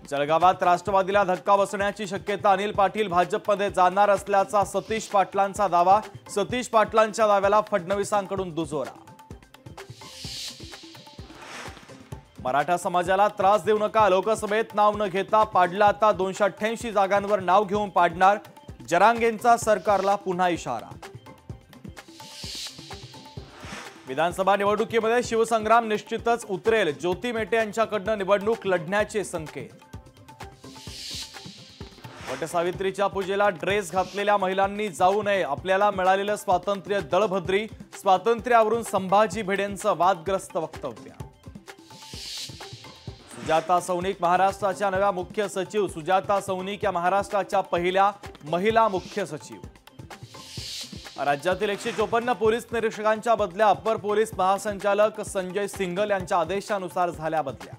जळगावात राष्ट्रवादीला धक्का बसण्याची शक्यता, अनिल पाटील भाजपमध्ये जाणार असल्याचा सतीश पाटलांचा दावा। सतीश पाटलांच्या दाव्याला फडणवीसांकडून दुजोरा। मराठा समाजाला त्रास देऊ नका, लोकसभेत नाव न घेता पाडला आता 288 जागांवर नाव घेऊन पाडणार, जरांगेंचा सरकारला पुन्हा इशारा। विधानसभा निवडणुकीमध्ये शिवसंग्राम निश्चितच उतरेल, ज्योती मेटे यांच्याकडून निवडणूक लढण्याचे संकेत। वटसावित्रीच्या पूजेला ड्रेस घातलेल्या महिलांनी जाऊ नये, आपल्याला मिळालेलं स्वातंत्र्य दळभद्री, स्वातंत्र्यावरून संभाजी भिडेंचं वादग्रस्त वक्तव्य। सुजाता सौनिक महाराष्ट्राच्या नव्या मुख्य सचिव, सुजाता सौनिक या महाराष्ट्राच्या पहिल्या महिला मुख्य सचिव। राज्यातील 154 पोलीस निरीक्षकांच्या बदल्या अप्पर पोलीस महासंचालक संजय सिंगल यांच्या आदेशानुसार झाल्या बदल्या।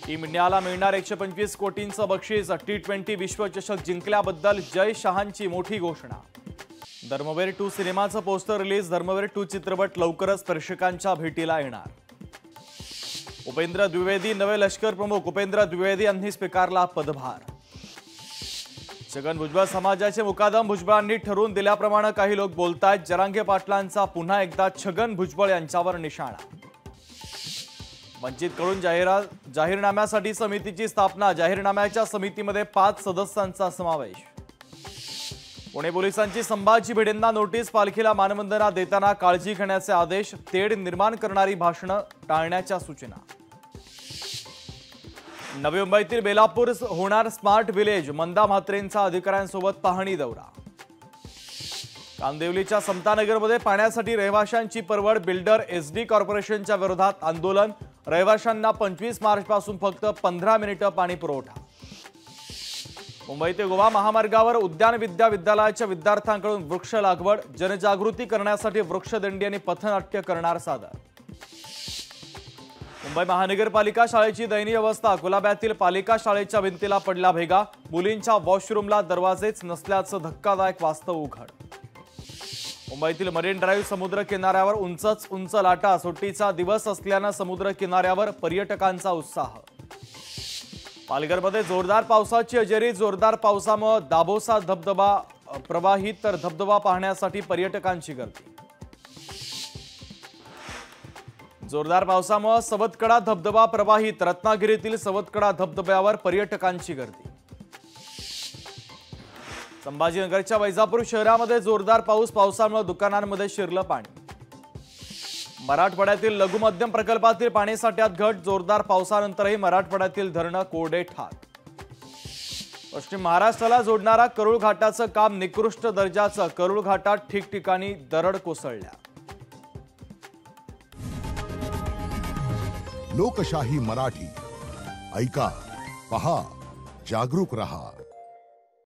टीम इंडियाला मिळणार 125 कोटींचं बक्षीस, T20 विश्वचषक जिंकल्याबद्दल जय शहांची मोठी घोषणा। धर्मवीर 2 सिनेमाचं पोस्टर रिलीज, धर्मवीर 2 चित्रपट लवकरच प्रेक्षकांच्या भेटीला येणार। उपेंद्र द्विवेदी नवे लष्कर प्रमुख, उपेंद्र द्विवेदी यांनी स्वीकारला पदभार। छगन भुजबळ समाजाचे मुकादम, भुजबळांनी ठरवून दिल्याप्रमाणे काही लोक बोलतायत, जरांगे पाटलांचा पुन्हा एकदा छगन भुजबळ यांच्यावर निशाणा। वंचितकडून जाहीरनाम्यासाठी समितीची स्थापना, जाहीरनाम्याच्या समितीमध्ये 5 सदस्यांचा समावेश। पुणे पोलिसांची संभाजी भिडेंना नोटीस, पालखीला मानवंदना देताना काळजी घेण्याचे आदेश, तेढ निर्माण करणारी भाषणं टाळण्याच्या सूचना। नवी मुंबईतील बेलापूर होणार स्मार्ट विलेज, मंदा म्हात्रेंचा अधिकाऱ्यांसोबत पाहणी दौरा। कांदिवलीच्या समतानगरमध्ये पाण्यासाठी रहिवाशांची परवड, बिल्डर SD कॉर्पोरेशनच्या विरोधात आंदोलन, रहिवाशांना 25 मार्चपासून फक्त 15 मिनिटं पाणी पुरवठा। मुंबई ते गोवा महामार्गावर उद्यान विद्यालयाच्या विद्यार्थ्यांकडून वृक्ष लागवड, जनजागृती करण्यासाठी वृक्षदिंडी आणि पथनाट्य करणार सादर। मुंबई महानगरपालिका शाळेची दयनीय अवस्था, कुलाब्यातील पालिका शाळेच्या भिंतीला पडला भेगा, मुलींच्या वॉशरूमला दरवाजेच नसल्याचं धक्कादायक वास्तव उघड। मुंबईतील मरीन ड्राईव्ह समुद्र किनाऱ्यावर उंचच उंच लाटा, सुट्टीचा दिवस असल्यानं समुद्र किनाऱ्यावर पर्यटकांचा उत्साह। पालघरमध्ये जोरदार पावसाची हजेरी, जोरदार पावसामुळे दाभोसा धबधबा प्रवाहित, तर धबधबा पाहण्यासाठी पर्यटकांची गर्दी। जोरदार पावसामुळे सवतकडा धबधबा प्रवाहित, रत्नागिरीतील सवतकडा धबधब्यावर पर्यटकांची गर्दी। संभाजीनगरच्या वैजापूर शहरामध्ये जोरदार पाऊस, पावसामुळे दुकानांमध्ये शिरलं पाणी। मराठवाड्यातील लघु मध्यम प्रकल्पातील पाणीसाठ्यात घट, जोरदार पावसानंतरही मराठवाड्यातील धरणं कोरडे ठाक। पश्चिम महाराष्ट्राला जोडणारा करूळ घाटाचं काम निकृष्ट दर्जाचं, करूळ घाटात ठिकठिकाणी दरड कोसळल्या। लोकशाही मराठी ऐका, पहा, जागरूक रहा।